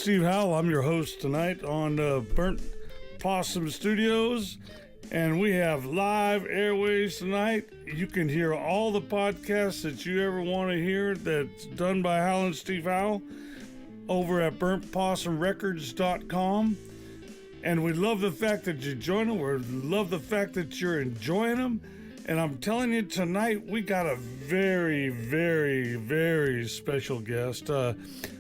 Steve Howell. I'm your host tonight on Burnt Possum Studios, and we have live airways tonight. You can hear all the podcasts that you ever want to hear that's done by Howlin, Steve Howell over at burntpossumrecords.com. And we love the fact that you join them. We love the fact that you're enjoying them. And I'm telling you, tonight we got a very, very, very special guest.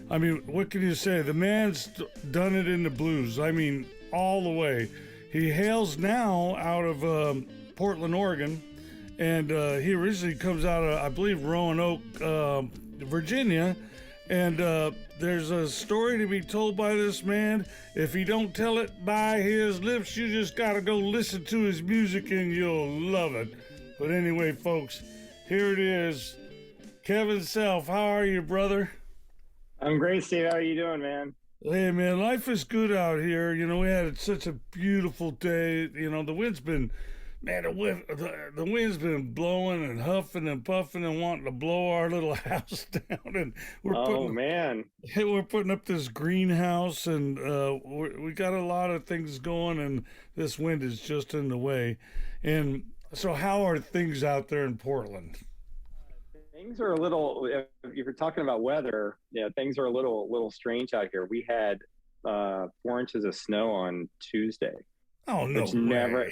I mean, what can you say? The man's done it in the blues. I mean, all the way. He hails now out of Portland, Oregon. And he originally comes out of, I believe, Roanoke, Virginia. And there's a story to be told by this man. If he don't tell it by his lips, you just got to go listen to his music and you'll love it. But anyway, folks, here it is. Kevein Selfe, how are you, brother? I'm great, Steve. How are you doing, man? Hey, man, life is good out here. You know, we had such a beautiful day. You know, the wind's been, man, the wind's been blowing and huffing and puffing and wanting to blow our little house down. And we're putting up this greenhouse, and we got a lot of things going, and this wind is just in the way. And so how are things out there in Portland? Things are a little, if you're talking about weather, things are a little strange out here. We had 4 inches of snow on Tuesday. Oh, no way. Never,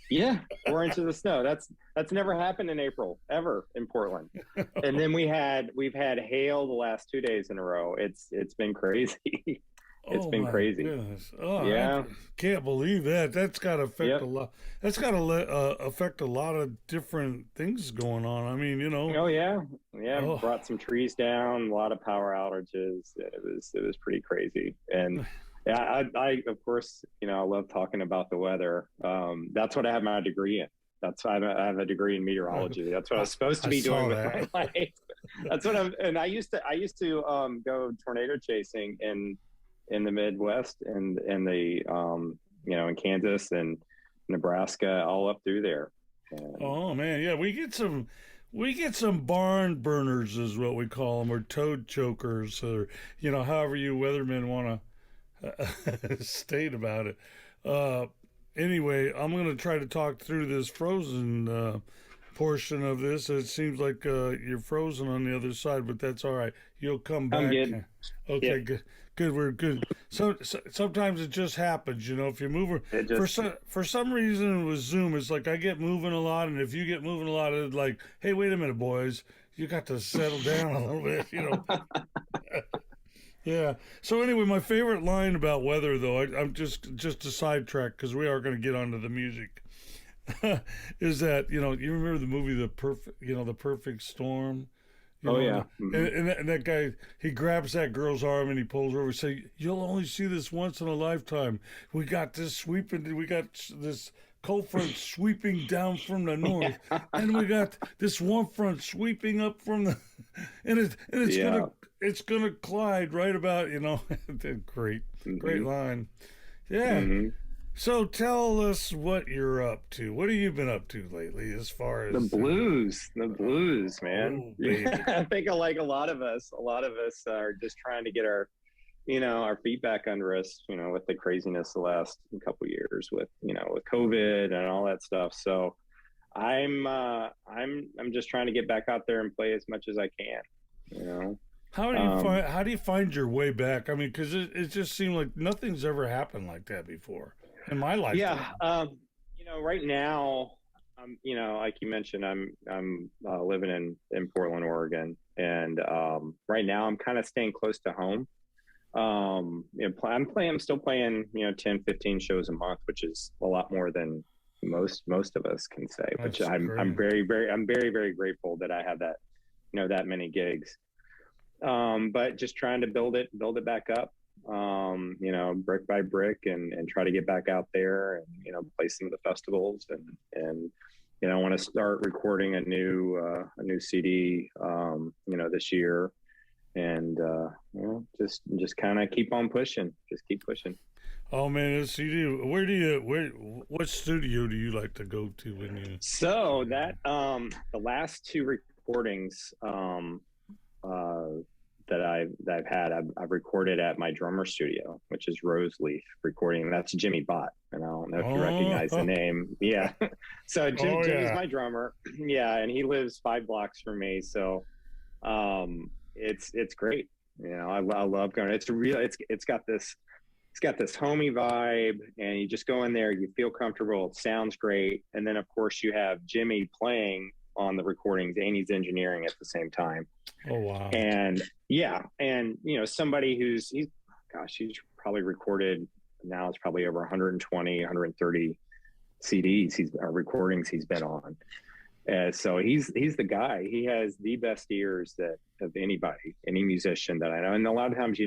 yeah, 4 inches of snow. That's never happened in April, ever, in Portland. And then we've had hail the last 2 days in a row. It's been crazy. It's been crazy. Goodness. Oh, yeah. I can't believe that. That's got to affect Yep. a lot. That's got to affect a lot of different things going on. I mean, you know. Oh yeah. Brought some trees down. A lot of power outages. It was pretty crazy. And yeah, I of course, I love talking about the weather. That's what I have my degree in. I have a degree in meteorology. That's what I was supposed to be doing with my life. That's what I used to go tornado chasing in the Midwest and the in Kansas and Nebraska, all up through there. Oh man, yeah, we get some barn burners is what we call them, or toad chokers, or however you weathermen want to state about it. Anyway, I'm going to try to talk through this frozen portion of this. It seems like you're frozen on the other side, but that's all right. You'll come back. I'm good. Okay, yeah. Good. We're good. So sometimes it just happens, if you move. For some reason with Zoom, it's like I get moving a lot, and if you get moving a lot, it's like, hey, wait a minute, boys, you got to settle down a little bit, Yeah. So anyway, my favorite line about weather, though, I'm just a sidetrack because we are going to get onto the music. Is that you remember the movie The Perfect Storm? Yeah. Mm-hmm. And that guy, he grabs that girl's arm and he pulls her over and say, you'll only see this once in a lifetime. We got this cold front sweeping down from the north, and we got this warm front sweeping up from the, and it's gonna collide right about, great line. Yeah. Mm-hmm. So tell us what you're up to. What have you been up to lately as far as... The blues, man. Oh, yeah, I think like a lot of us are just trying to get our feet back under us, with the craziness the last couple of years with COVID and all that stuff. So I'm just trying to get back out there and play as much as I can, How do you find your way back? I mean, because it just seemed like nothing's ever happened like that before in my life. Yeah. Right now, like you mentioned, I'm living in Portland, Oregon, and right now I'm kind of staying close to home. I'm still playing 10, 15 shows a month, which is a lot more than most of us can say. Which I'm very, very grateful that I have that that many gigs. But just trying to build it back up, brick by brick, and try to get back out there and play some of the festivals and I want to start recording a new CD this year, and just kind of keep on pushing, just keep pushing. Oh man, a CD. What studio do you like to go to when you? So that the last two recordings, that I've had. I've recorded at my drummer studio, which is Rose Leaf Recording. That's Jimmy Bott, and I don't know if you recognize the name. Yeah, so Jimmy's my drummer. Yeah, and he lives 5 blocks from me. So it's great. You know, I love going. It's got this homey vibe, and you just go in there, you feel comfortable, it sounds great, and then of course you have Jimmy playing on the recordings and he's engineering at the same time. Oh wow! And yeah, and you know, somebody he's probably recorded now. It's probably over 120, 130 CDs recordings he's been on. So he's the guy. He has the best ears of any musician that I know. And a lot of times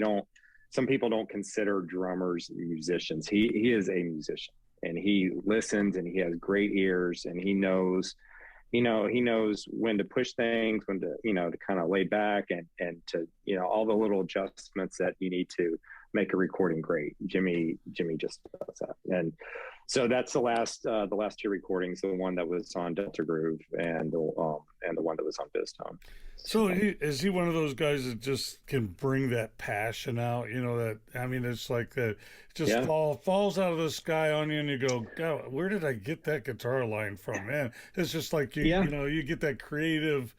some people don't consider drummers musicians. He is a musician, and he listens, and he has great ears, and he knows when to push things, when to, to kind of lay back and to, all the little adjustments that you need to make a recording great. Jimmy just does that. And so that's the last 2 recordings, the one that was on Delta Groove and the one that was on Biztone. So is he one of those guys that just can bring that passion out? It's like that just falls out of the sky on you, and you go, God, where did I get that guitar line from? Man, it's just like you get that creative,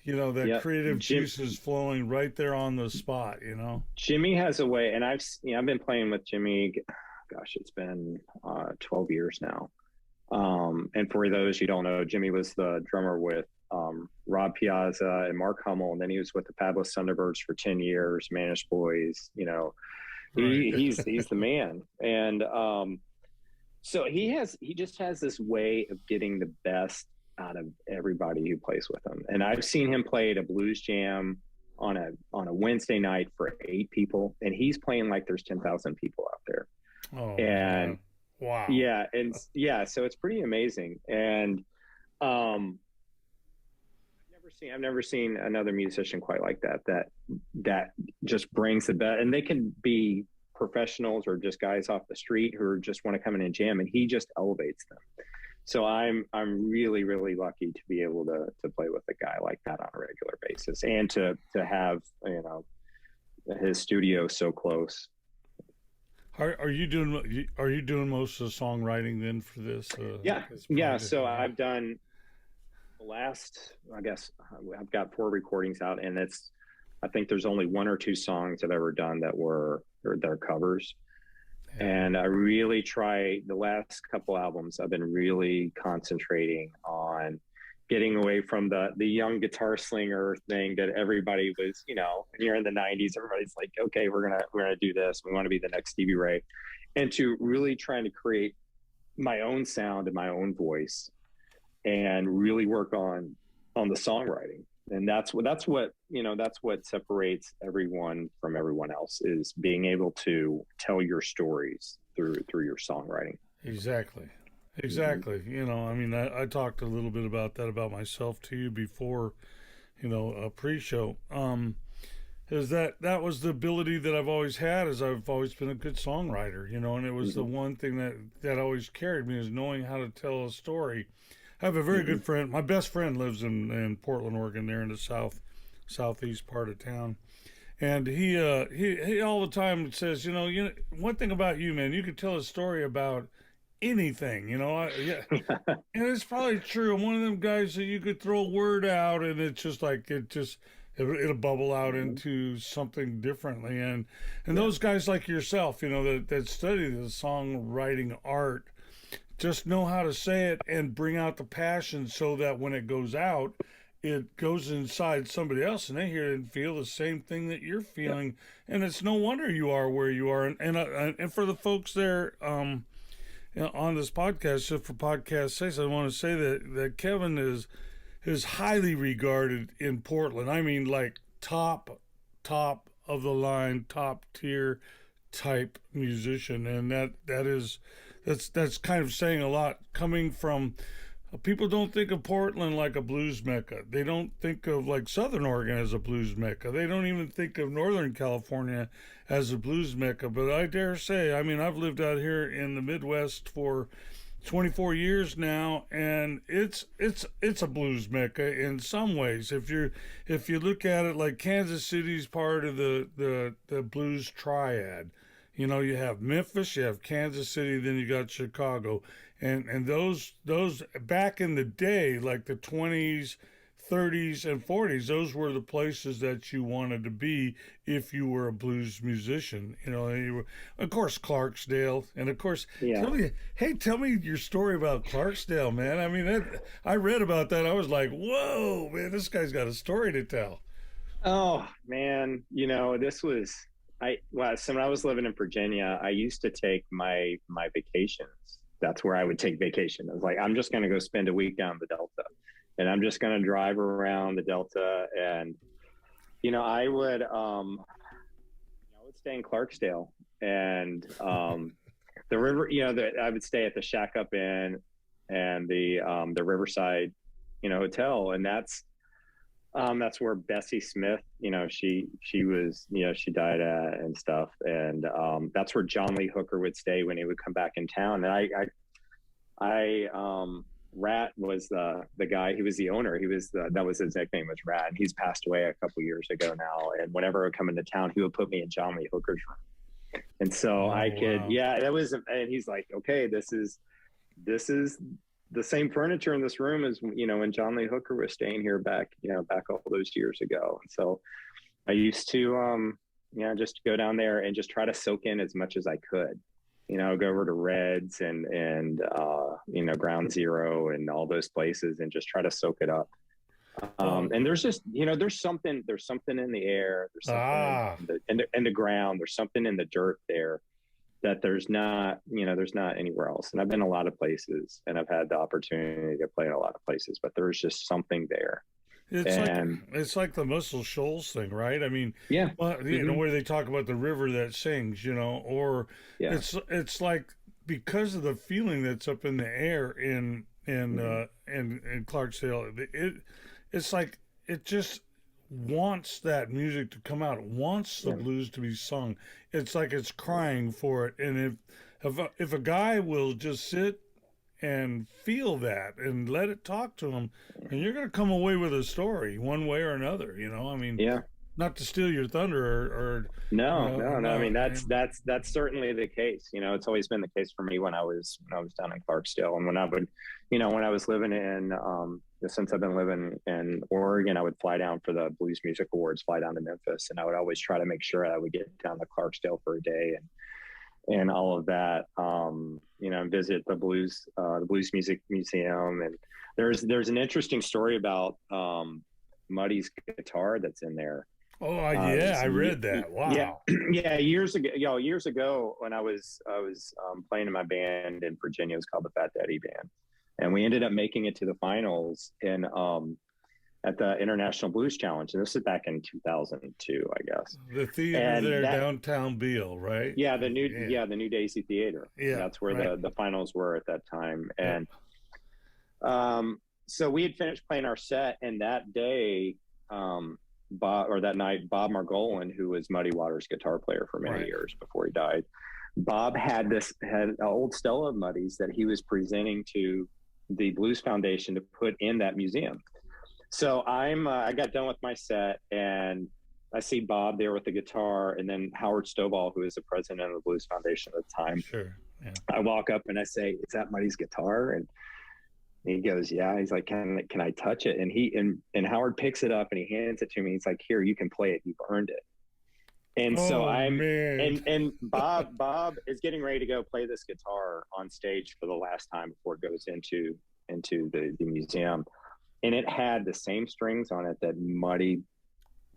creative juices flowing right there on the spot. Jimmy has a way, and I've been playing with Jimmy. Gosh, it's been 12 years now. And for those you don't know, Jimmy was the drummer with Rob Piazza and Mark Hummel, and then he was with the Fabulous Thunderbirds for 10 years, Manish Boys. He's the man. And so he just has this way of getting the best out of everybody who plays with him. And I've seen him play at a blues jam on a Wednesday night for 8 people, and he's playing like there's 10,000 people out there. Oh, and wow. Yeah, and so it's pretty amazing. And I've never seen another musician quite like that just brings the best. And they can be professionals or just guys off the street who just want to come in and jam, and he just elevates them. So I'm really, really lucky to be able to play with a guy like that on a regular basis, and to have his studio so close. Are you doing most of the songwriting then for this? Yeah. So I've done the last, I guess I've got 4 recordings out, and I think there's only 1 or 2 songs I've ever done that are covers. Yeah. And I really try, the last couple albums, I've been really concentrating on getting away from the young guitar slinger thing that everybody was, when you're in the 90s, everybody's like, okay, we're gonna do this. We want to be the next Stevie Ray, and to really trying to create my own sound and my own voice, and really work on the songwriting. And that's what separates everyone from everyone else, is being able to tell your stories through your songwriting. Exactly. I talked a little bit about that about myself to you before, a pre-show. Is that was the ability that I've always had, is I've always been a good songwriter, and it was the one thing that always carried me, is knowing how to tell a story. I have a very good friend. My best friend lives in Portland, Oregon, there in the southeast part of town. And he all the time says, one thing about you, man, you could tell a story about anything, and it's probably true. I'm one of them guys that you could throw a word out, and it's just like it'll bubble out into something differently. And those guys like yourself, that study the songwriting art, just know how to say it and bring out the passion, so that when it goes out, it goes inside somebody else, and they hear and feel the same thing that you're feeling. And it's no wonder you are where you are. And for the folks there on this podcast, just for podcast sake, I want to say that Kevein is highly regarded in Portland. I mean, like top of the line, top tier type musician, and that's kind of saying a lot, coming from people. Don't think of Portland like a blues mecca. They don't think of like Southern Oregon as a blues mecca. They don't even think of Northern California as a blues mecca. But I dare say, I've lived out here in the Midwest for 24 years now, and it's a blues mecca in some ways. If you look at it, like Kansas City's part of the blues triad. You know, you have Memphis, you have Kansas City, then you got Chicago, and those back in the day, like the 20s, 30s, and 40s, those were the places that you wanted to be if you were a blues musician. You know, and you were, of course, Clarksdale, and of course, Yeah. tell me your story about Clarksdale, man. I mean, I read about that. I was like, whoa, man, this guy's got a story to tell. Oh man, this was so when I was living in Virginia, I used to take my vacations. That's where I would take vacation. I was like, I'm just going to go spend a week down the Delta, and I'm just going to drive around the Delta, and I would stay in Clarksdale, and the river. I would stay at the Shack Up Inn and the Riverside, hotel, and that's where Bessie Smith, she was, she died at and stuff. And that's where John Lee Hooker would stay when he would come back in town. And Rat was the guy, he was the owner. That was his nickname, was Rat. And he's passed away a couple years ago now. And whenever I would come into town, he would put me in John Lee Hooker's room. And so I could, Wow. yeah, and he's like, okay, this is the same furniture in this room as when John Lee Hooker was staying here back all those years ago. And so I used to just go down there and just try to soak in as much as I could. Go over to Reds and Ground Zero and all those places and just try to soak it up. Well, And there's just there's something in the air, there's something ah, in the ground, there's something in the dirt there that there's not anywhere else. And I've been a lot of places and I've had the opportunity to play in a lot of places, but there's just something there. it's like And it's like the Muscle Shoals thing, right? I mean, yeah, well, hmm where they talk about the river that sings, or yeah, it's like because of the feeling that's up in the air hmm in Clarksdale, it's like it just wants that music to come out. It wants the yeah, blues to be sung. It's like it's crying for it. And if a guy will just sit and feel that and let it talk to him, and you're going to come away with a story one way or another. I mean, yeah. not to steal your thunder or No, no, no. I no. mean, that's certainly the case. It's always been the case for me when I was down in Clarksdale, and when I was living in, since I've been living in Oregon, I would fly down for the Blues Music Awards, fly down to Memphis, and I would always try to make sure I would get down to Clarksdale for a day and all of that. And visit the Blues Music Museum, and there's an interesting story about Muddy's guitar that's in there. Yeah, I read that. Yeah, Wow. yeah. Years ago, when I was playing in my band in Virginia, it was called the Fat Daddy Band, and we ended up making it to the finals in at the International Blues Challenge, and this is back in 2002, I guess. The theater And there, that, downtown Beale, right? yeah, Yeah, the New Daisy Theater, and yeah, that's where right. the finals were at that time. Yep. And so we had finished playing our set, and that day, that night, Bob Margolin, who was Muddy Waters' guitar player for many Right. years before he died, Bob had an old Stella of Muddy's that he was presenting to the Blues Foundation to put in that museum. So I got done with my set, and I see Bob there with the guitar, and then Howard Stovall, who is the president of the Blues Foundation at the time. Sure. Yeah. I walk up and I say, "Is that Muddy's guitar?" And he goes, "Yeah." He's like, "Can I touch it?" And Howard picks it up and he hands it to me. He's like, "Here, you can play it. You've earned it." And so Oh man. and Bob is getting ready to go play this guitar on stage for the last time before it goes into the museum. And it had the same strings on it that Muddy,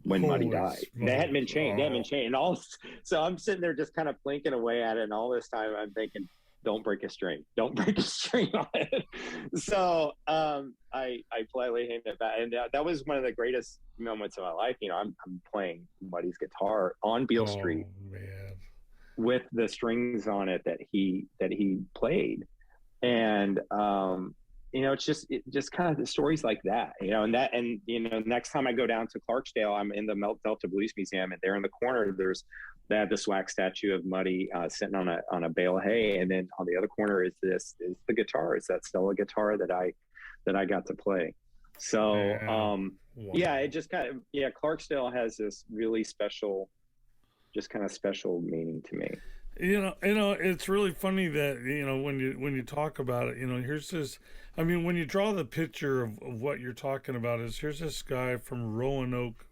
when Muddy Holy died. They hadn't been smokes. changed. They hadn't been Oh. changed. So I'm sitting there just kind of blinking away at it. And all this time I'm thinking, don't break a string. Don't break a string on it. So I politely handed it back. And that was one of the greatest moments of my life. I'm playing Muddy's guitar on Beale Oh Street man. with the strings on it that he played. And it's just kind of the stories like that, and next time I go down to Clarksdale, I'm in the Delta Blues Museum, and there in the corner, they have this wax statue of Muddy sitting on a bale of hay, and then on the other corner is the guitar. It's that Stella guitar that I got to play. So, Wow. yeah, it just kind of, Clarksdale has this really special, just kind of special meaning to me. It's really funny that when you talk about it, here's this. I mean, when you draw the picture of what you're talking about, here's this guy from Roanoke,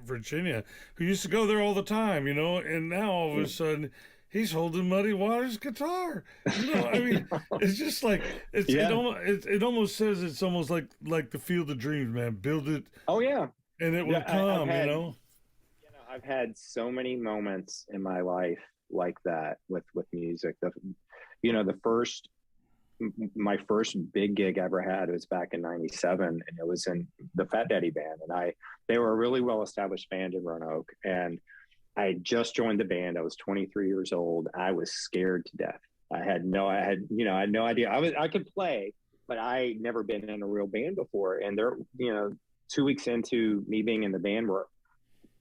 Virginia, who used to go there all the time, and now all of a sudden he's holding Muddy Waters' guitar. I mean, it's just like Yeah. it almost says it's almost like the Field of Dreams, man. Build it, Oh yeah. and it will Yeah, come. I've had so many moments in my life like that with music. The first my first big gig I ever had was back in '97, and it was in the Fat Daddy Band, and they were a really well established band in Roanoke, and I just joined the band. I was 23 years old. I was scared to death. I had no idea. I could play, but I never been in a real band before. And they're, 2 weeks into me being in the band,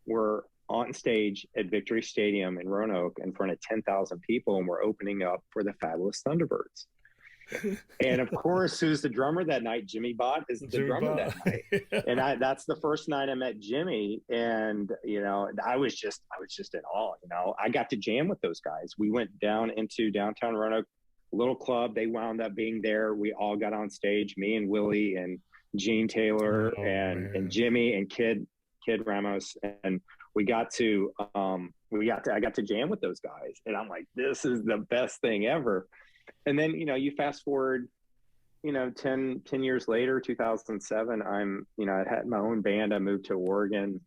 we're on stage at Victory Stadium in Roanoke in front of 10,000 people, and we're opening up for the Fabulous Thunderbirds. And of course, who's the drummer that night? Jimmy Bott is the drummer that night. And that's the first night I met Jimmy. And, I was just in awe. I got to jam with those guys. We went down into downtown Roanoke, a little club. They wound up being there. We all got on stage, me and Willie and Gene Taylor and Jimmy and Kid Ramos. And I got to jam with those guys. And I'm like, this is the best thing ever. And then, you fast forward, 10 years later, 2007, I had my own band. I moved to Oregon,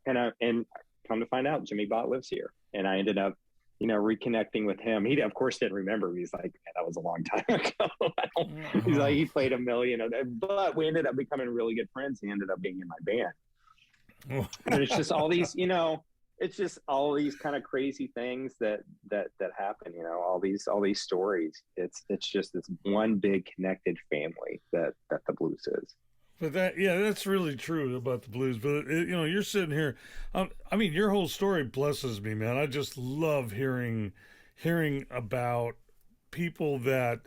and come to find out Jimmy Bott lives here. And I ended up, reconnecting with him. He of course didn't remember. He's like, man, that was a long time ago. He's like, he played a million of them, but we ended up becoming really good friends. He ended up being in my band. But it's just all these, it's just all these kind of crazy things that happen, all these stories. It's just this one big connected family that the blues is. But that's really true about the blues. But you're sitting here. I mean, your whole story blesses me, man. I just love hearing about people that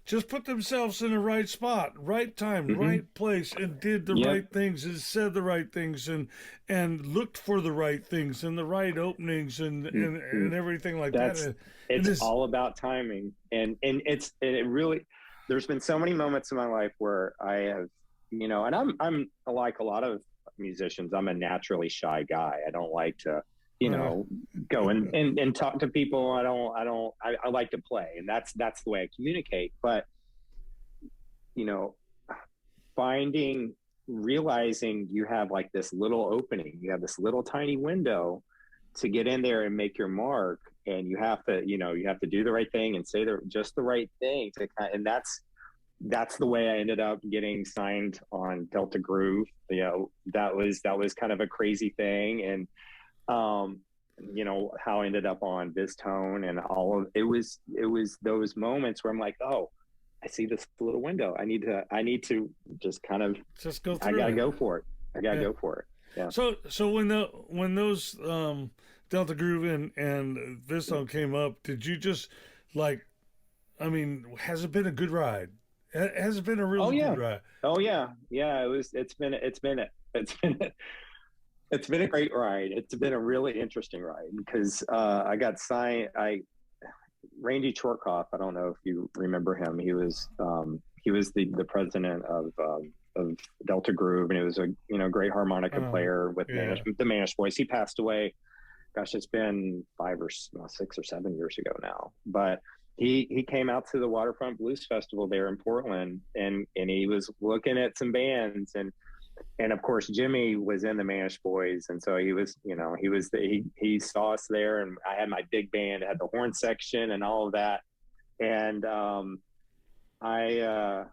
just put themselves in the right spot, right time, right place, and did the right things, and said the right things, and looked for the right things, and the right openings, and everything like that. It's all about timing, and it really. There's been so many moments in my life where I have, and I'm like a lot of musicians. I'm a naturally shy guy. I don't like to, go and talk to people. I like to play, and that's the way I communicate. But, realizing you have like this little opening, you have this little tiny window to get in there and make your mark. And you have to, do the right thing and say just the right thing and that's the way I ended up getting signed on Delta Groove. That was kind of a crazy thing. And, how I ended up on Vistone, and it was those moments where I'm like, oh, I see this little window. I need to just kind of just go through. I gotta go for it. Go for it. Yeah. So when those Delta Groove and Vistone came up, did you just has it been a good ride? Has it been a really good ride? Oh yeah. It's been a great ride. It's been a really interesting ride because I got signed. Randy Chorkoff, I don't know if you remember him. He was the president of Delta Groove, and he was a great harmonica player with the Manish Boys. He passed away. Gosh, it's been 6 or 7 years ago now. But he came out to the Waterfront Blues Festival there in Portland, and he was looking at some bands, and of course Jimmy was in the Manish Boys, and so he saw us there, and I had my big band, I had the horn section and all of that, and I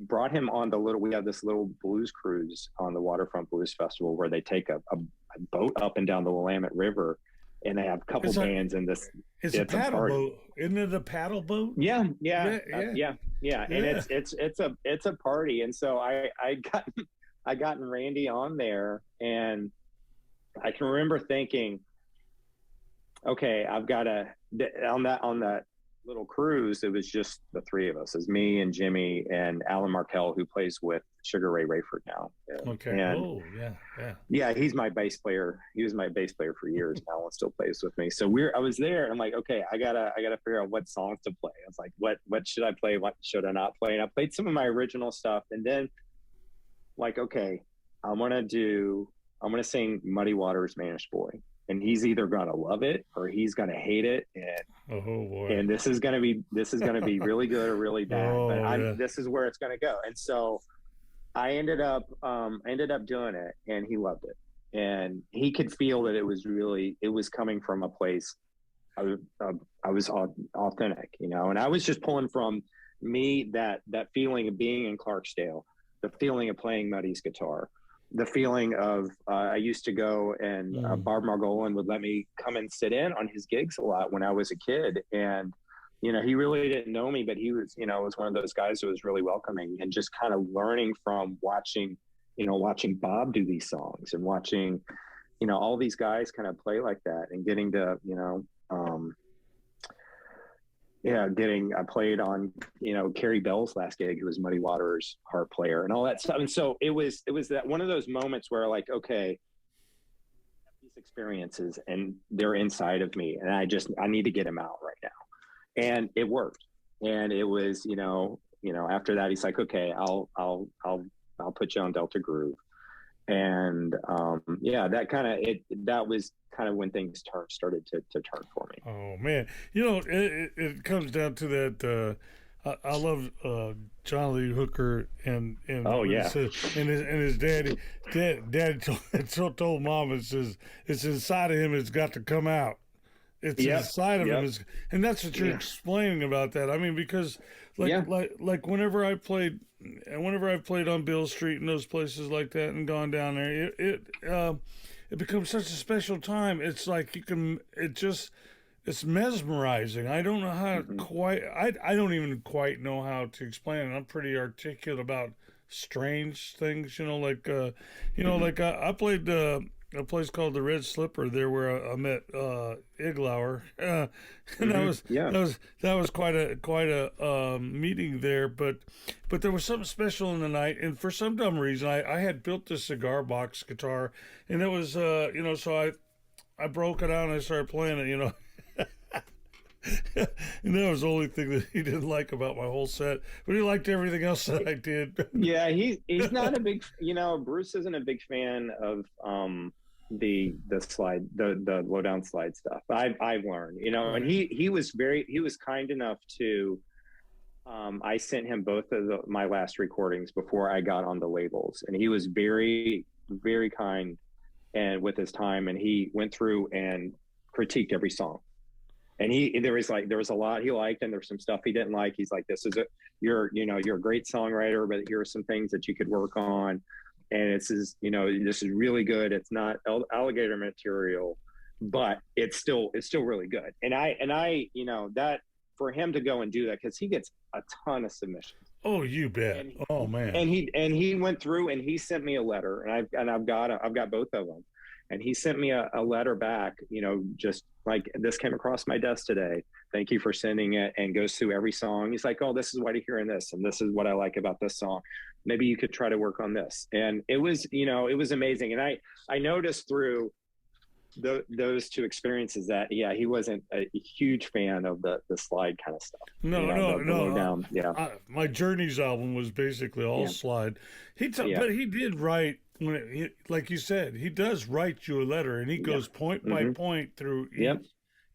brought him on we have this little blues cruise on the Waterfront Blues Festival where they take a boat up and down the Willamette River and they have a couple It's a bands in this. it's a It's a paddle party. boat. Isn't it a paddle boat? Yeah, yeah, Yeah, yeah, yeah. And yeah. it's a party. And so I got I gotten Randy on there, and I can remember thinking, okay, I've got to on that little cruise. It was just the three of us, as me and Jimmy and Alan Markell, who plays with Sugar Ray Rayford now. Okay. And Oh, yeah, yeah. yeah, he's my bass player. He was my bass player for years. Now and still plays with me. So I was there, and I'm like, okay, I gotta figure out what songs to play. I was like, what should I play? What should I not play? And I played some of my original stuff, and then like, okay, I'm gonna sing Muddy Waters Mannish Boy. And he's either gonna love it or he's gonna hate it. Oh boy. And this is gonna be really good or really bad. But Oh yeah. this is where it's gonna go. And so I ended up doing it, and he loved it, and he could feel that it was coming from a place. I was authentic, and I was just pulling from me, that feeling of being in Clarksdale, the feeling of playing Muddy's guitar, the feeling of I used to go, and Barb Margolin would let me come and sit in on his gigs a lot when I was a kid. And he really didn't know me, but he was one of those guys who was really welcoming, and just kind of learning from watching Bob do these songs, and watching, all these guys kind of play like that, and getting to, I played on, Carrie Bell's last gig, who was Muddy Waters' harp player, and all that stuff. And so it was that one of those moments where, like, okay, these experiences, and they're inside of me, and I need to get them out right now. And it worked. And it was, after that, he's like, okay, I'll put you on Delta Groove. And that was kind of when things started to turn for me. Oh man. It comes down to that. I love John Lee Hooker, and Oh what he yeah. said, and his daddy told mom, it says it's inside of him. It's got to come out. It's Yep. inside of him, Yep. and that's what you're Yeah. explaining about that. I mean, because Yeah. like whenever I played, and whenever I've played on Bill Street and those places like that, and gone down there, it becomes such a special time. It's like it's mesmerizing. I don't know how Mm-hmm. I don't even quite know how to explain it. I'm pretty articulate about strange things, Mm-hmm. like I played a place called the Red Slipper there, where I met Iglauer, and Mm-hmm. Yeah. that was quite a meeting there. But there was something special in the night, and for some dumb reason, I had built this cigar box guitar, and it was so I broke it out and I started playing it. And that was the only thing that he didn't like about my whole set, but he liked everything else that I did. Yeah, he's not a big, Bruce isn't a big fan of the slide, the low down slide stuff. I've learned, and Right. he was kind enough to, I sent him both of my last recordings before I got on the labels, and he was very, very kind and with his time, and he went through and critiqued every song. And there was a lot he liked, and there's some stuff he didn't like. He's like, you're a great songwriter, but here are some things that you could work on. And this is really good. It's not alligator material, but it's still really good. And that, for him to go and do that, because he gets a ton of submissions. Oh, you bet. And Oh man. he went through and he sent me a letter, and I've got both of them. And he sent me a letter back, just like, this came across my desk today. Thank you for sending it, and goes through every song. He's like, oh, this is what I hear in this, and this is what I like about this song. Maybe you could try to work on this. And it was amazing. And I noticed through those two experiences that, yeah, he wasn't a huge fan of the slide kind of stuff. No, The low down. Yeah. My Journeys album was basically all Yeah. slide. Yeah. But he did write, like you said, he does write you a letter, and he goes point by Mm-hmm. point through Yep.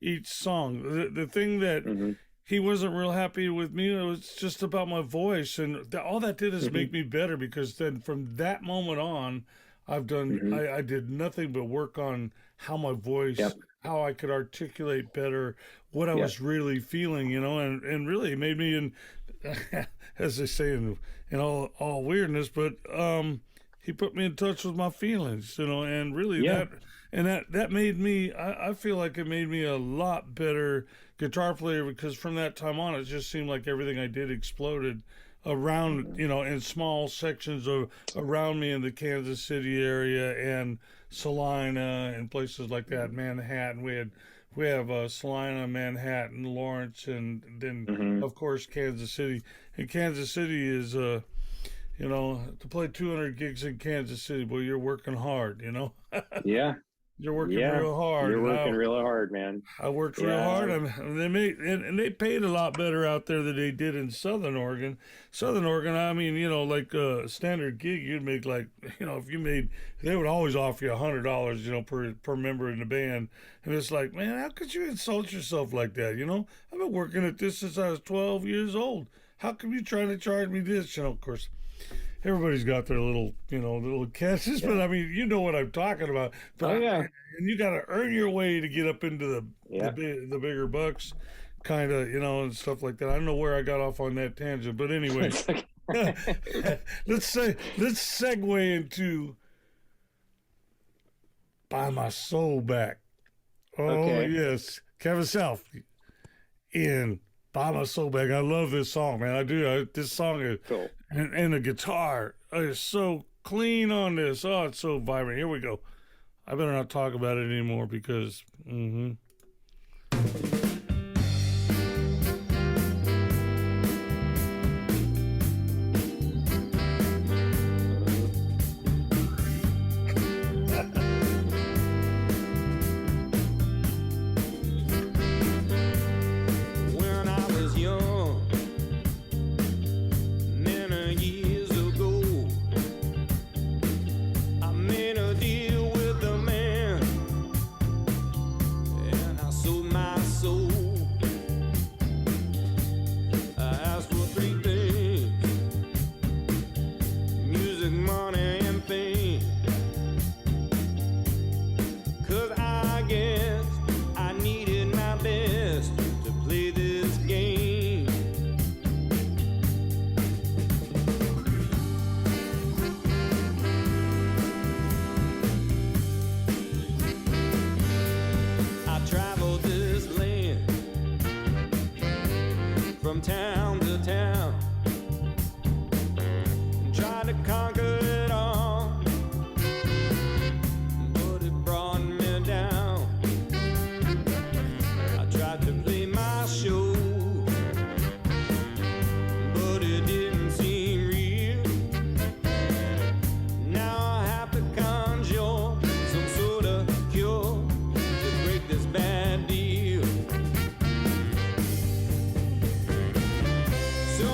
each song. The thing that Mm-hmm. he wasn't real happy with me, it was just about my voice, and all that did is Mm-hmm. make me better, because then from that moment on, Mm-hmm. I did nothing but work on how my voice, Yep. how I could articulate better what I Yep. was really feeling, and really it made me, in as they say, in all weirdness, but he put me in touch with my feelings, and really Yeah. And that made me, I feel like it made me a lot better guitar player, because from that time on, it just seemed like everything I did exploded around, in small sections of around me in the Kansas City area and Salina and places like that, Manhattan. We have Salina, Manhattan, Lawrence, and then Mm-hmm. of course Kansas City. And Kansas City is, to play 200 gigs in Kansas City, boy, you're working hard. Yeah. You're working Yeah. real hard. You're And working real hard, man. I worked real Yeah. hard. And they made and they paid a lot better out there than they did in Southern Oregon. Southern Oregon, I mean, like a standard gig, you'd make like, if you made, they would always offer you $100, per member in the band. And it's like, man, how could you insult yourself like that? I've been working at this since I was 12 years old. How come you trying to charge me this? Of course, everybody's got their little catches, but I mean, you know what I'm talking about. But Oh yeah. and you got to earn your way to get up into Yeah. the bigger bucks, kind of, and stuff like that. I don't know where I got off on that tangent, but anyway, let's segue into "Buy My Soul Back." Oh Okay. yes, Kevin Selfe in "Buy My Soul Back." I love this song, man. I do. This song is Cool. and the guitar is so clean on this. Oh, it's so vibrant. Here we go. I better not talk about it anymore because. When I was young, many years ago, I made a deal with a man, and I sold my soul. I asked for three things: music, money, and fame. 'Cause I guess I needed my best to play this game. I traveled this land from town to town, tried to conquer it all, but it brought me down. I tried to play my show, but it didn't seem real. Now I have to conjure some sort of cure to break this bad deal. So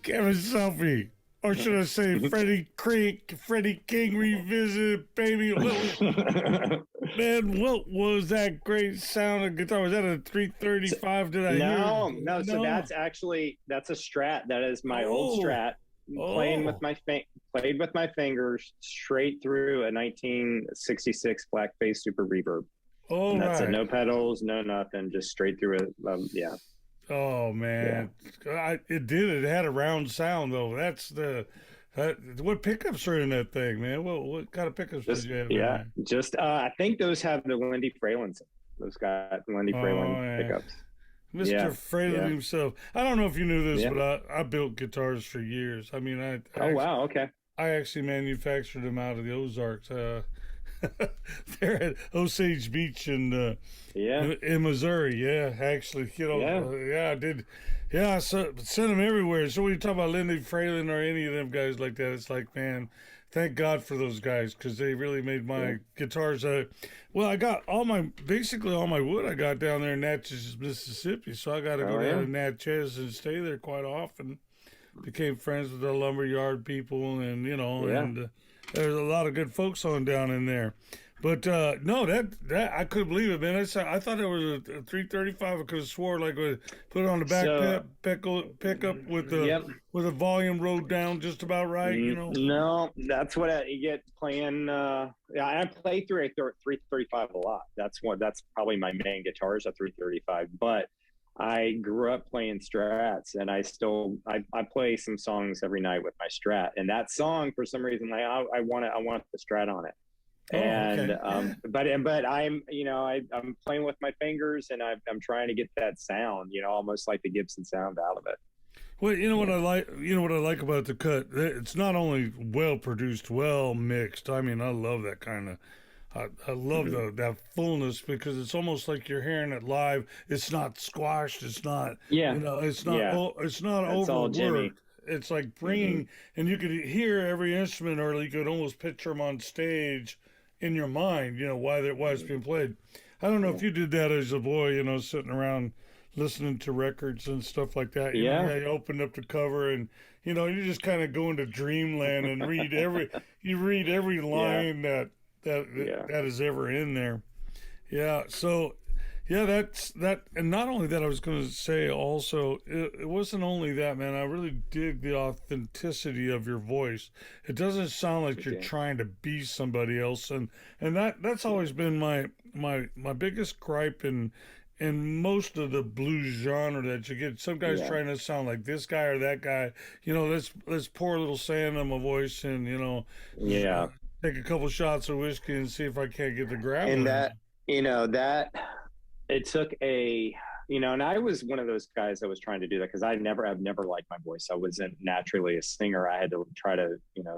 Kevin Selfe. Or should I say Freddie King revisited, baby? Man, what was that great sound of guitar? Was that a 335? Did I hear? No. So that's a Strat. That is my old Strat. Played with my fingers straight through a 1966 Blackface Super Reverb. Oh, that's right. it. No pedals, no nothing, just straight through it. Yeah. Oh man, it did. It had a round sound though. What pickups are in that thing, man? What kind of pickups did you have? Yeah, in there? just I think those have the Lindy Fralins. Those got Lindy Fralin pickups. Mr. Fralin himself. I don't know if you knew this, but I built guitars for years. I mean, wow, okay. I actually manufactured them out of the Ozarks. They're at Osage Beach in Missouri. Yeah, actually, I did. Yeah, so sent them everywhere. So when you talk about Lindy Fralin or any of them guys like that, it's like, man, thank God for those guys because they really made my guitars. Well, I got basically all my wood I got down there in Natchez, Mississippi. So I got to go down to Natchez and stay there quite often. Became friends with the lumberyard people, and and there's a lot of good folks on down in there. But no, that I couldn't believe it, man. I thought it was a 335. I could have swore like put it on the back pickup with the volume rolled down just about right, No, that's what you get playing. I play through a 335 a lot. That's probably my main guitar is a 335, but I grew up playing Strats, and I play some songs every night with my Strat. And that song, for some reason, I want the Strat on it. But I'm I'm playing with my fingers, and I'm trying to get that sound, almost like the Gibson sound out of it. Well, what I like about the cut. It's not only well produced, well mixed. I mean, I love that kind of. I love that fullness because it's almost like you're hearing it live. It's not squashed. It's not. It's not. It's not overworked. It's like bringing, and you could hear every instrument, or you could almost picture them on stage in your mind. Why it's being played. I don't know if you did that as a boy. Sitting around listening to records and stuff like that. You opened up the cover and you just kind of go into dreamland and read every line that is ever in there. So that's that. And not only that, I was going to say also, it wasn't only that, man. I really dig the authenticity of your voice. It doesn't sound like you're trying to be somebody else, and that's always been my biggest gripe in most of the blues genre that you get. Some guys trying to sound like this guy or that guy. Let's pour a little sand on my voice and take a couple shots of whiskey and see if I can't get the gravel. And that it took and I was one of those guys that was trying to do that because I've never liked my voice. I wasn't naturally a singer. I had to try to,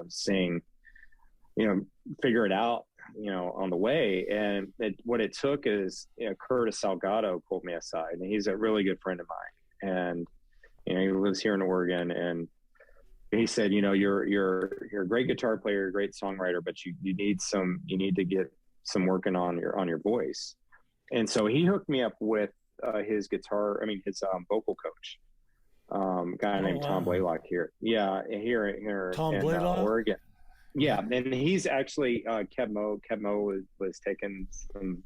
sing, figure it out, on the way. And what it took is, Curtis Salgado pulled me aside, and he's a really good friend of mine. And, he lives here in Oregon, and he said, you're a great guitar player, you're a great songwriter, but you need to get some working on your voice. And so he hooked me up with his vocal coach, guy named Tom Blaylock here. Yeah. Here Tom in Oregon. Yeah. And he's actually, Kev Mo was taking some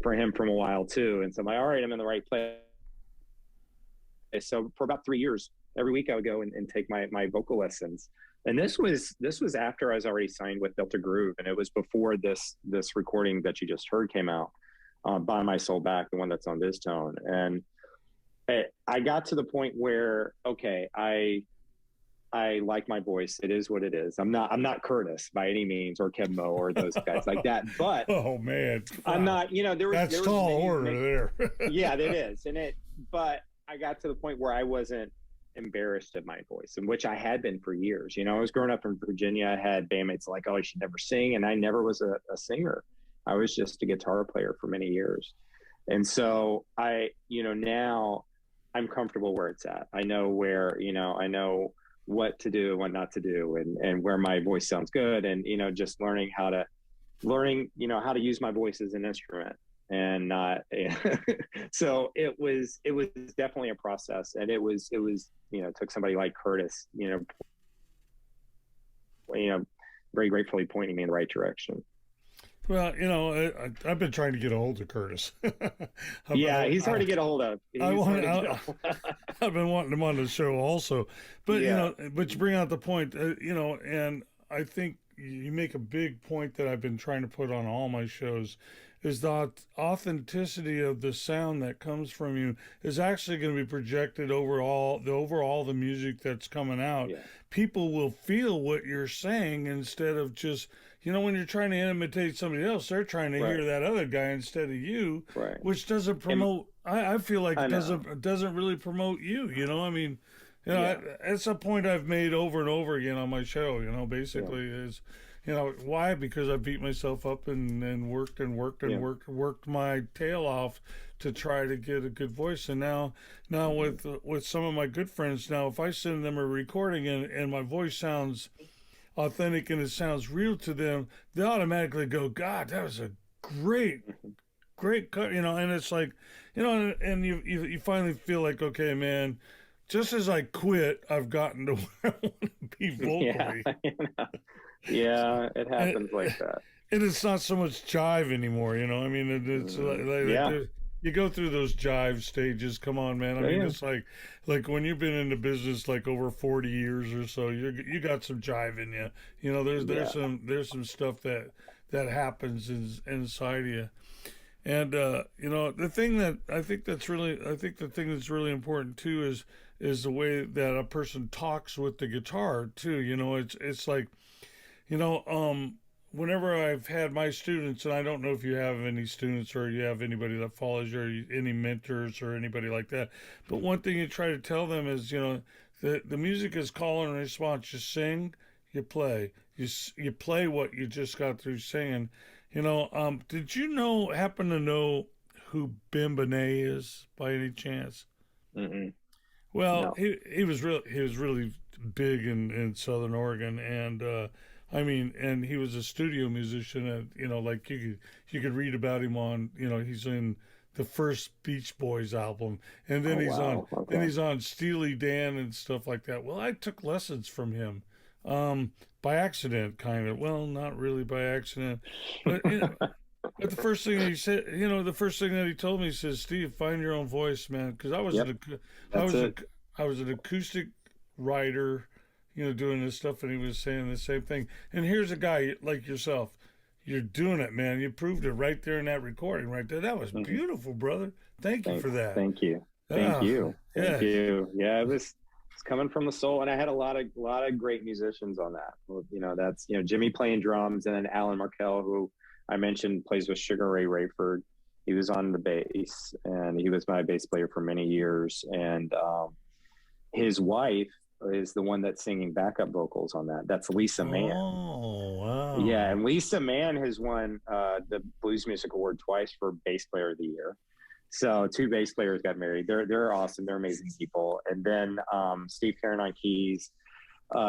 for him from a while too. And so I'm like, all right, I'm in the right place. So for about 3 years, every week I would go and take my vocal lessons. And this was after I was already signed with Delta Groove. And it was before this recording that you just heard came out, By My Soul Back, the one that's on VizTone. And I got to the point where, okay, I like my voice. It is what it is. I'm not Curtis by any means, or Kev Mo or those guys like that. But oh man, I'm not. That's tall order there. Yeah, it is. But I got to the point where I wasn't embarrassed of my voice, in which I had been for years. I was growing up in Virginia. I had bandmates like, oh, you should never sing, and I never was a singer. I was just a guitar player for many years. And so now I'm comfortable where it's at. I know where, I know what to do and what not to do, and where my voice sounds good, and just learning how to use my voice as an instrument. and not. So it was definitely a process, and it was it took somebody like Curtis, very gratefully pointing me in the right direction. Well, I've been trying to get a hold of Curtis. Yeah, he's hard to get a hold of. I He's want. hard to get a hold of. I've been wanting him on the show also, but Yeah. but you bring out the point, and I think you make a big point that I've been trying to put on all my shows, is the authenticity of the sound that comes from you is actually going to be projected over all the music that's coming out. Yeah. People will feel what you're saying instead of just, when you're trying to imitate somebody else, they're trying to hear Right. that other guy instead of you, Right. which doesn't promote. I feel like I it know. doesn't really promote you. I mean, Yeah. it's a point I've made over and over again on my show. Basically is, why? Because I beat myself up and worked and worked and Yeah. worked my tail off to try to get a good voice. And now with some of my good friends, now if I send them a recording and my voice sounds authentic and it sounds real to them, they automatically go, God, that was a great cut, and it's like, and you finally feel like, okay, man, just as I quit, I've gotten to where I want to be Yeah. vocally. Yeah, it happens like that. And it's not so much jive anymore, I mean, it's Yeah. you go through those jive stages. Come on, man. I mean, Yeah. it's like when you've been in the business like over 40 years or so, you got some jive in you. There's some stuff that happens inside of you. And the thing that I think the thing that's really important too is the way that a person talks with the guitar too. It's like, whenever I've had my students, and I don't know if you have any students or you have anybody that follows you, or any mentors or anybody like that, but one thing you try to tell them is, the music is call and response. You sing, you play, you play what you just got through singing. Did you happen to know who Ben Benet is by any chance? Mm-mm. Well, No. he was really big in Southern Oregon, and I mean, and he was a studio musician, and like you could read about him on, he's in the first Beach Boys album, and then Oh, wow. then Okay. he's on Steely Dan and stuff like that. Well, I took lessons from him, by accident, kind of. Well, not really by accident, but but the first thing he said, the first thing that he told me, he says, "Steve, find your own voice, man." Because Yep. I That's was a, it. I was an acoustic writer, doing this stuff, and he was saying the same thing. And here's a guy like yourself, you're doing it, man. You proved it right there in that recording, right there. That was Mhm. beautiful, brother. Thank you for that. Thank you. Thank Ah, you. Thank yeah. you. Yeah, it's coming from the soul, and I had a lot of great musicians on that. Well, that's Jimmy playing drums, and then Alan Markell, who I mentioned plays with Sugar Ray Rayford. He was on the bass, and he was my bass player for many years. And his wife is the one that's singing backup vocals on that. That's Lisa Mann. Oh, wow. Yeah, and Lisa Mann has won the Blues Music Award twice for Bass Player of the Year. So two bass players got married. They're awesome. They're amazing people. And then Steve Perrin on keys,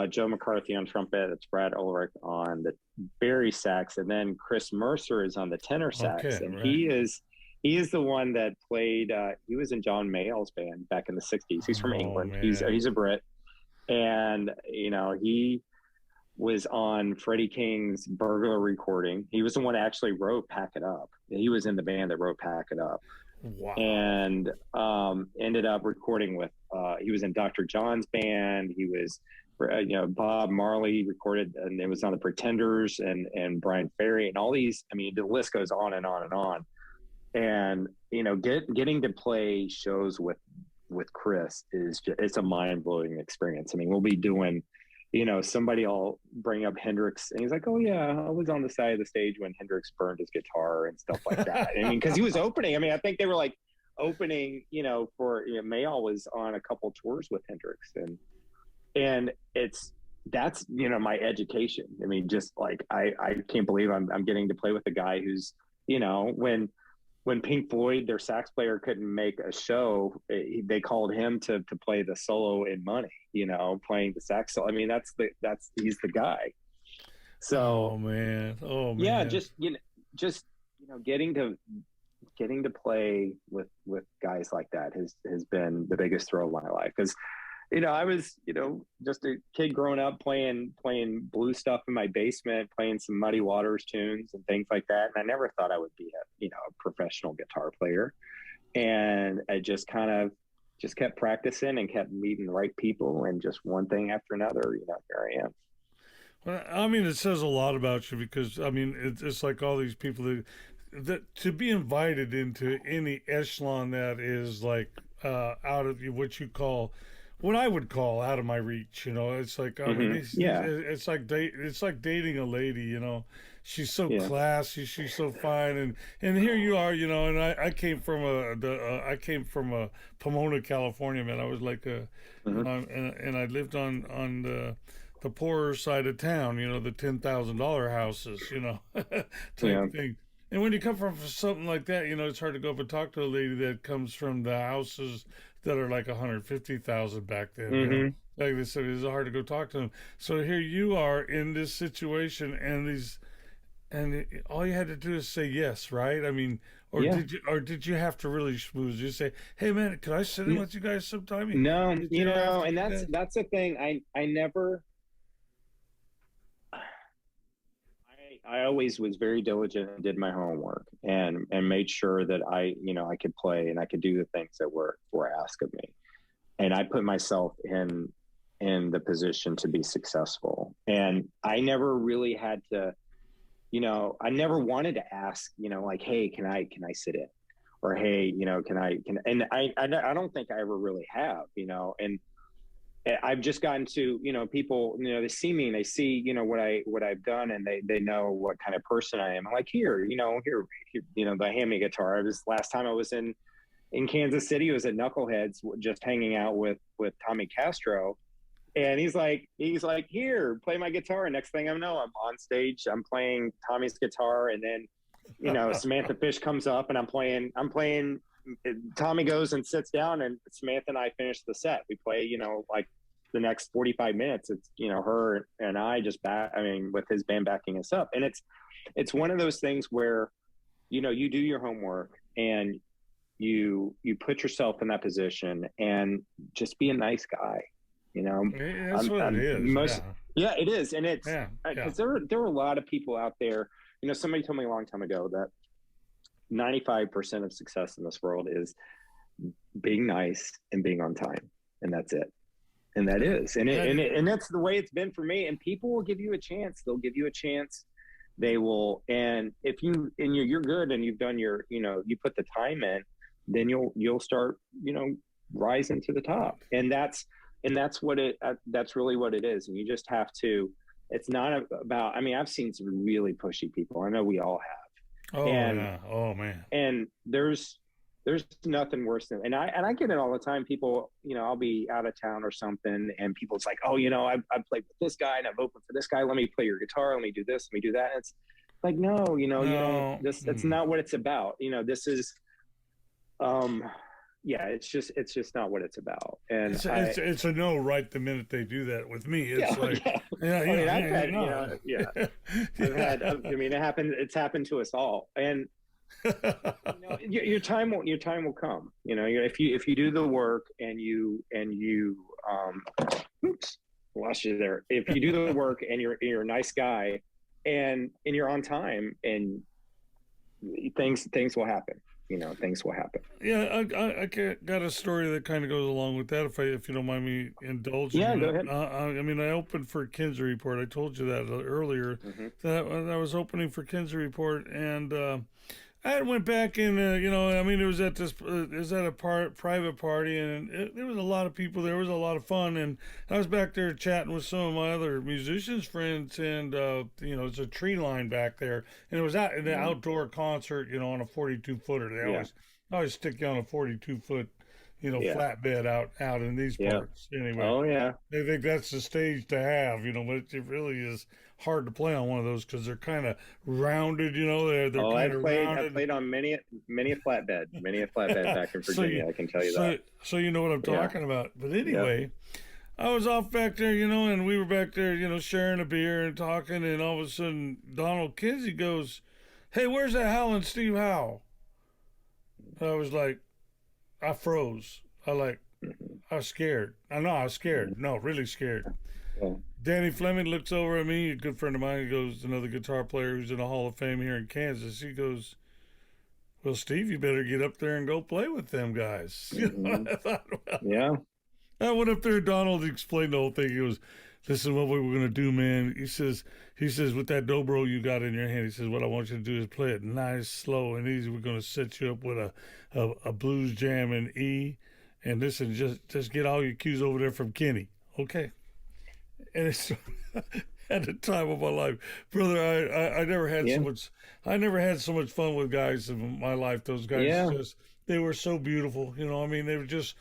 Joe McCarthy on trumpet. That's Brad Ulrich on the bari sax, and then Chris Mercer is on the tenor sax. Okay, And right. he is the one that played. He was in John Mayall's band back in the '60s. He's from Oh, England. man. He's a Brit, and he was on Freddie King's Burglar recording. He was the one that actually wrote "Pack It Up." He was in the band that wrote "Pack It Up." Wow. And ended up recording with he was in Dr. John's band. He was Bob Marley recorded, and it was on the Pretenders and Brian Ferry and all these. I mean, the list goes on and on and on. And getting to play shows with Chris it's a mind-blowing experience. I mean, we'll be doing somebody will bring up Hendrix, and he's like, "Oh yeah, I was on the side of the stage when Hendrix burned his guitar and stuff like that." I mean, because he was opening. I mean, I think they were like opening, for Mayall was on a couple tours with Hendrix, and that's my education. I mean, just like I can't believe I'm getting to play with a guy who's when Pink Floyd, their sax player, couldn't make a show, they called him to play the solo in Money, playing the sax solo. I mean, he's the guy. So, Oh man. yeah, just getting to getting to play with guys like that has been the biggest thrill of my life. Because I was, just a kid growing up playing blues stuff in my basement, playing some Muddy Waters tunes and things like that. And I never thought I would be a professional guitar player. And I just kind of just kept practicing and kept meeting the right people, and just one thing after another, here I am. Well, I mean, it says a lot about you because I mean, it's like all these people that to be invited into any echelon that is like out of what you call, what I would call out of my reach. It's like I mean, Yeah. it's like dating a lady. She's so Yeah. classy, she's so fine, and here you are. And I came from I came from a Pomona, California, man. I was like Hmm. and I lived on the poorer side of town, the $10,000 houses, Yeah. type thing. And when you come from something like that, it's hard to go up and talk to a lady that comes from the houses that are like 150,000 back then. Hmm. Like they said, it's hard to go talk to them. So here you are in this situation, all you had to do is say yes, right? I mean, Yeah. or did you have to really schmooze? You say, hey man, could I sit in with you guys sometime? No, Did you ever have to and do that's that? that's the thing. I never. I always was very diligent and did my homework, and made sure that I could play and I could do the things that were asked of me, and I put myself in the position to be successful. And I never really had to, I never wanted to ask, like, hey, can I sit in, or hey, and I don't think I ever really have, and I've just gotten to, people, they see me and they see, what I've done, and they know what kind of person I am. I'm like, here, they hand me a guitar. Last time I was in Kansas City, it was at Knuckleheads, just hanging out with Tommy Castro. And he's like, here, play my guitar. And next thing I know, I'm on stage, I'm playing Tommy's guitar. And then, Samantha Fish comes up and I'm playing, Tommy goes and sits down, and Samantha and I finish the set. We play, like the next 45 minutes. It's, her and I just with his band backing us up. And it's one of those things where, you do your homework, and you put yourself in that position, and just be a nice guy. That's what it is. Most, Yeah. yeah, it is. And it's Yeah. Yeah. because there were a lot of people out there. Somebody told me a long time ago that 95% of success in this world is being nice and being on time, and that's it. And that is, and that's the way it's been for me. And people will give you a chance. They'll give you a chance. They will. And if you're good, and you've done you put the time in, then you'll start, rising to the top. And that's that's really what it is. And you just have to. It's not about. I mean, I've seen some really pushy people. I know we all have. Oh And yeah. Oh man. and there's nothing worse than, and I get it all the time. People, I'll be out of town or something, and people's like, oh, I've played with this guy and I've opened for this guy. Let me play your guitar. Let me do this. Let me do that. And it's like, no, you don't. No. That's not what it's about. This is, yeah, it's just not what it's about. And It's a no right the minute they do that with me. It's yeah, like yeah. yeah, I mean, yeah, I've yeah, had, no. yeah, I've had. I mean, it happened. It's happened to us all, and your time will come. If you do the work, and you oops, lost you there. If you do the work, and you're a nice guy, and you're on time, and things will happen. Things will happen. Yeah, I got a story that kind of goes along with that, if you don't mind me indulging. Yeah, go ahead. I mean, I opened for Kinsey Report. I told you that earlier, Hmm. that I was opening for Kinsey Report, and I went back and I mean, it was at a private party, and there was a lot of people. There was a lot of fun, and I was back there chatting with some of my other musicians friends, and it's a tree line back there, and it was out in the outdoor concert, on a 42 footer. They Yeah, always stick you on a 42-foot, yeah, flatbed out in these yeah. parts. Anyway, Oh yeah. they think that's the stage to have, but it really is hard to play on one of those because they're kind of rounded, they're Oh, kind I've of played. I've rounded. played on many a flatbed back in so, Virginia. I can tell you that. so you know what I'm Yeah. talking about. But Yep. anyway, I was off back there, and we were back there, sharing a beer and talking, and all of a sudden Donald Kinsey goes, "Hey, where's that Howlin' Steve Howe?" I was like, I froze. I was scared. I know I was scared. No, really scared. Yeah. Danny Fleming looks over at me, a good friend of mine. He goes, another guitar player who's in the Hall of Fame here in Kansas. He goes, "Well, Steve, you better get up there and go play with them guys." You know, I thought, well, Yeah. I went up there. Donald explained the whole thing. He goes, "This is what we were gonna do, man." He says, with that dobro you got in your hand, he says, "What I want you to do is play it nice, slow, and easy. We're gonna set you up with a blues jam in E, and listen, just get all your cues over there from Kenny, okay?" And it's at the time of my life, brother. I never had so much. I never had so much fun with guys in my life. Those guys just they were so beautiful. You know, I mean, they were just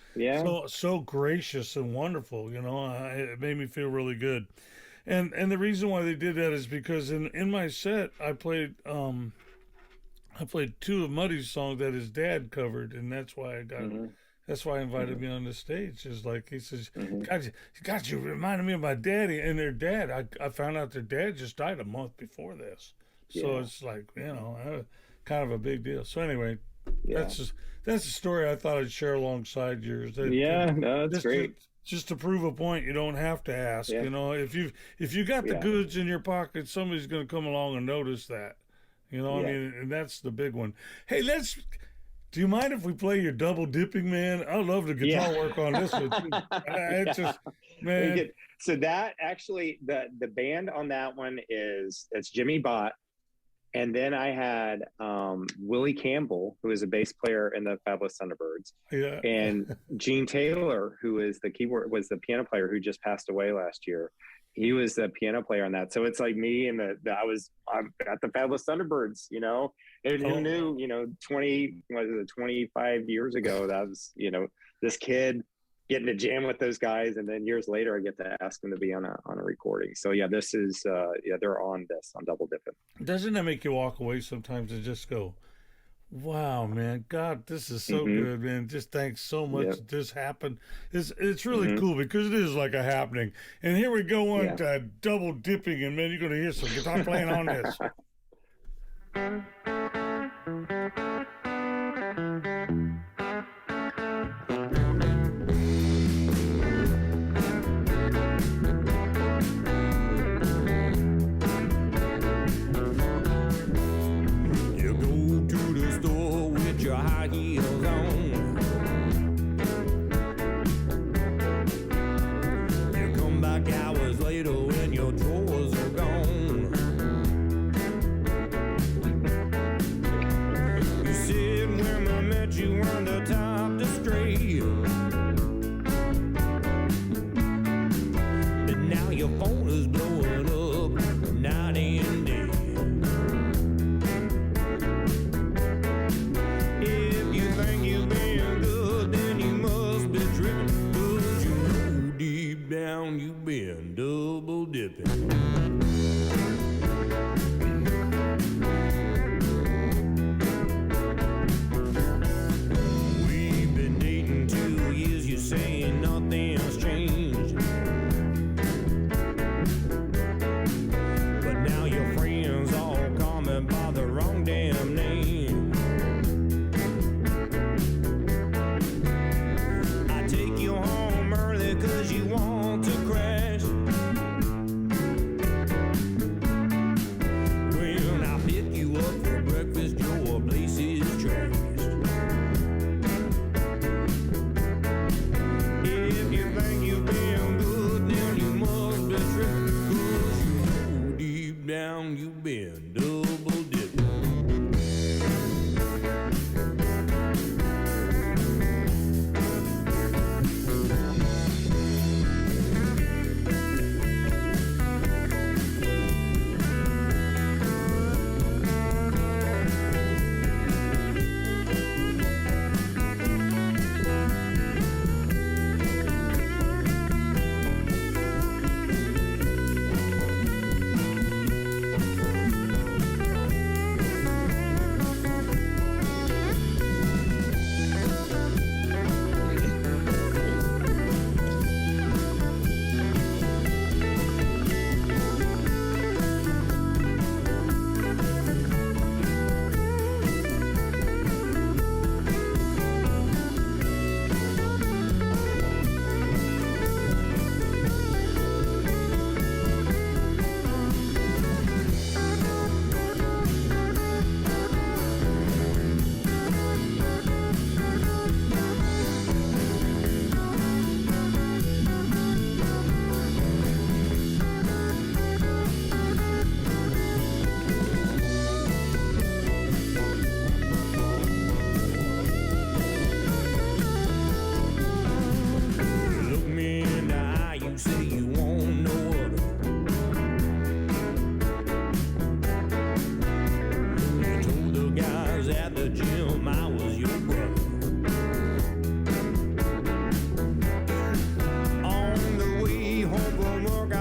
so gracious and wonderful. You know, it made me feel really good. And the reason why they did that is because in my set I played two of Muddy's songs that his dad covered, and that's why I got. That's why I invited me on the stage. Is like he says, God, you reminded me of my daddy and their dad. I found out their dad just died a month before this, so it's like, you know, kind of a big deal. So anyway, that's a story I thought I'd share alongside yours. No, that's great. Just to prove a point, you don't have to ask. You know, if you got the goods in your pocket, somebody's going to come along and notice that. You know, I mean, and that's the big one. Hey, do you mind if we play your double dipping, man? I love the guitar work on this one too. It's just, man. So that actually, the band on that one it's Jimmy Bott, and then I had Willie Campbell, who is a bass player in the Fabulous Thunderbirds, and Gene Taylor, who is the piano player who just passed away last year. He was the piano player on that. So it's like me and I'm at the Fabulous Thunderbirds, you know, and who knew, you know, 25 years ago, that was, you know, this kid getting to jam with those guys. And then years later, I get to ask them to be on a recording. So yeah, this is, they're on Double Dipping. Doesn't that make you walk away sometimes and just go, wow, man, God, this is so good, man. Just thanks so much that this happened. It's really cool because it is like a happening. And here we go on to double dipping, and man, you're going to hear some guitar playing on this.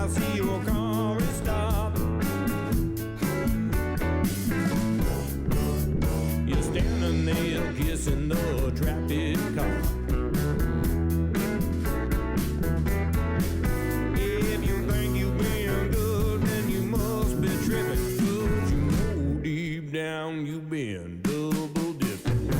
I see your car is stopped. You're standing there kissing the attractive car. If you think you've been good, then you must be tripping. 'Cause you know deep down you've been double dipping.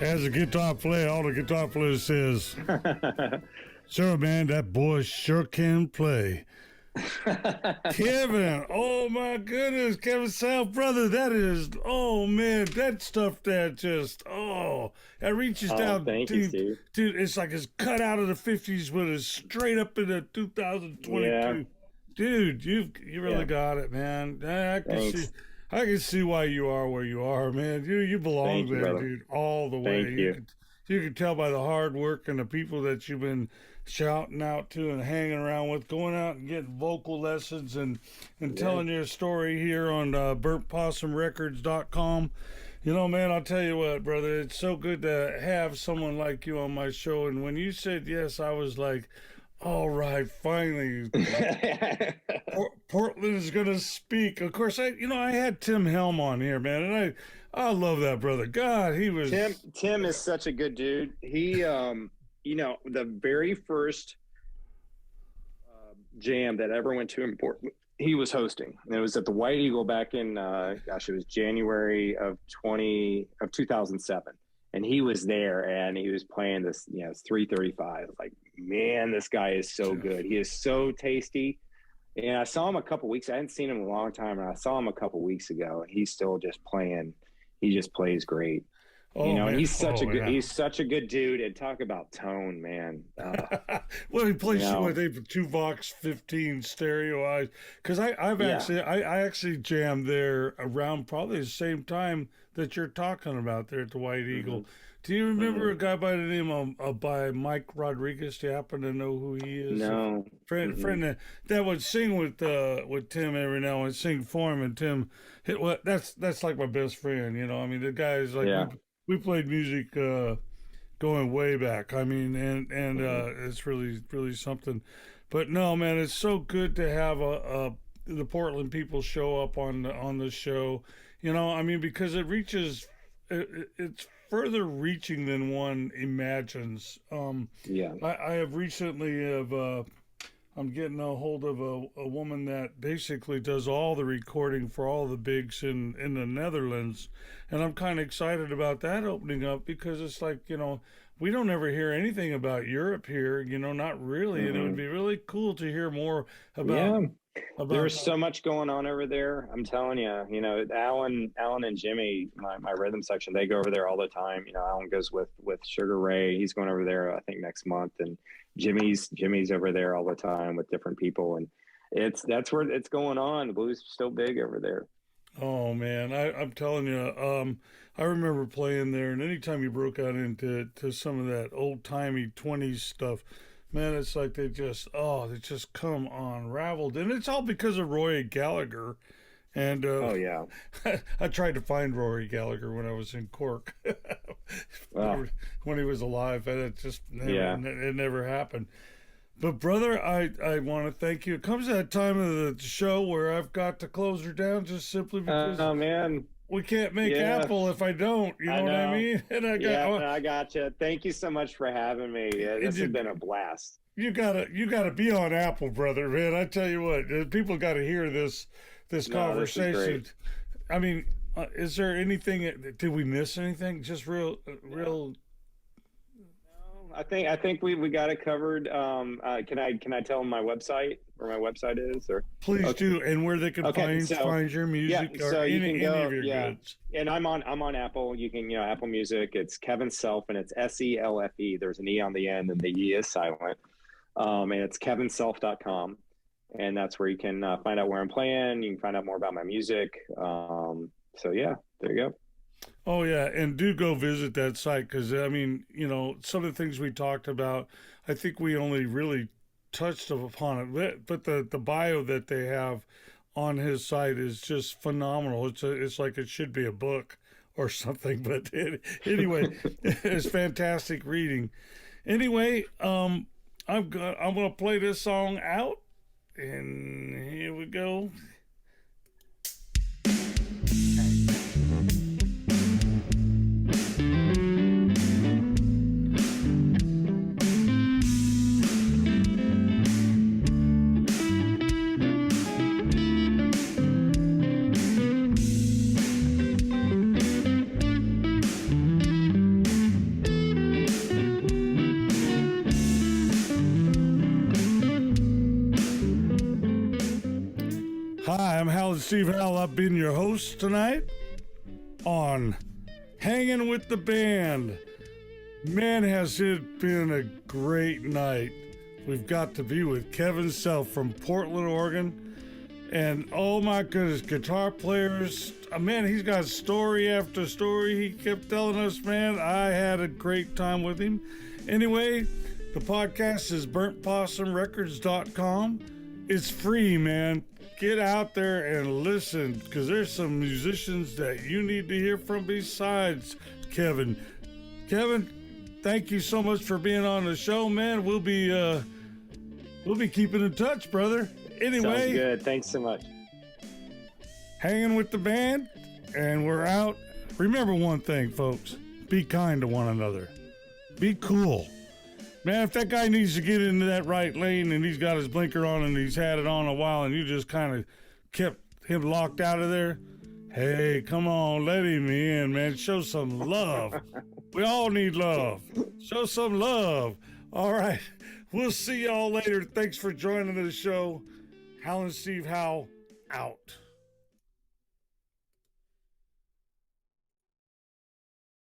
As a guitar player, all the guitar player says, sure, man, that boy sure can play. Kevein, oh my goodness, Kevein Selfe, brother, that is, oh man, that stuff that just, that reaches down. Thank you, Steve. Dude, it's like it's cut out of the 50s, but it's straight up into 2022. Yeah. Dude, you really got it, man. I can see why you are where you are, man. You belong Thank you, there, brother. dude, all the way. Thank you. You can tell by the hard work and the people that you've been shouting out to and hanging around with, going out and getting vocal lessons and telling your story here on burntpossumrecords.com. You know, man, I'll tell you what, brother, it's so good to have someone like you on my show. And when you said yes, I was like, all right, finally, Portland is going to speak. Of course, I had Tim Helm on here, man, and I love that brother. God, he was Tim is such a good dude. He, the very first jam that ever went to in Portland, he was hosting. And it was at the White Eagle back in, it was January of 2007. And he was there and he was playing this, it's 335. Like, man, this guy is so good. He is so tasty. And I saw him a couple weeks. I hadn't seen him in a long time. And I saw him a couple weeks ago and he's still just playing. He just plays great. And he's such a good dude. And talk about tone, man. Well, he plays two Vox 15 stereo eyes. Because I actually jammed there around probably the same time that you're talking about there at the White Eagle. Mm-hmm. Do you remember a guy by the name of by Mike Rodriguez? Do you happen to know who he is? No. Friend that would sing with Tim every now and sing for him, and Tim that's like my best friend, I mean, the guy is like we played music going way back. I mean, and it's really, really something. But no, man, it's so good to have the Portland people show up on the show. I mean, because it's further reaching than one imagines. I have recently I'm getting a hold of a woman that basically does all the recording for all the bigs in the Netherlands, and I'm kind of excited about that opening up because it's like, we don't ever hear anything about Europe here, not really, and it would be really cool to hear more about. There's so much going on over there. I'm telling you, Alan and Jimmy, my rhythm section, they go over there all the time. Alan goes with Sugar Ray. He's going over there, I think, next month. And Jimmy's over there all the time with different people. And that's where it's going on. The blues are still big over there. Oh man, I'm telling you, I remember playing there, and anytime you broke out into some of that old timey 20s stuff, man, it's like they just come unraveled. And it's all because of Roy Gallagher. And I tried to find Rory Gallagher when I was in Cork. When he was alive, and it just it never happened. But brother, I want to thank you. It comes at that time of the show where I've got to close her down just simply because we can't make Yeah. Apple if I don't. You know what I mean? And I got Yeah, no, I gotcha. Thank you so much for having me. Yeah, this has been a blast. you gotta be on Apple, brother, man. I tell you what, people got to hear this No, this is conversation. great. I mean, is there anything? Did we miss anything? Just real. I think we got it covered. Can I tell them my website, where my website is, or Please do, and where they can find your music or you any of your goods. And I'm on Apple. You can Apple Music. It's Kevin Selfe, and it's Selfe. There's an E on the end, and the E is silent. And it's kevinselfe.com, and that's where you can find out where I'm playing. You can find out more about my music. So yeah, there you go. Oh yeah, and do go visit that site because I mean, some of the things we talked about, I think we only really touched upon it, but the bio that they have on his site is just phenomenal. It's like it should be a book or something. But anyway, it's fantastic reading. Anyway, I'm gonna play this song out, and here we go. Hi, I'm Howell Steve Howell. I've been your host tonight on Hanging with the Band. Man, has it been a great night. We've got to be with Kevein Selfe from Portland, Oregon. And oh my goodness, guitar players. Man, he's got story after story. He kept telling us, man, I had a great time with him. Anyway, the podcast is burntpossumrecords.com. It's free, man. Get out there and listen, because there's some musicians that you need to hear from besides Kevein. Kevein, thank you so much for being on the show, man. We'll be keeping in touch, brother. Anyway, sounds good. Thanks so much. Hanging with the band, and we're out. Remember one thing, folks: be kind to one another. Be cool. Man, if that guy needs to get into that right lane and he's got his blinker on and he's had it on a while and you just kind of kept him locked out of there, hey, come on, let him in, man. Show some love. We all need love. Show some love. All right. We'll see y'all later. Thanks for joining the show. Howlin' Steve Howell, out.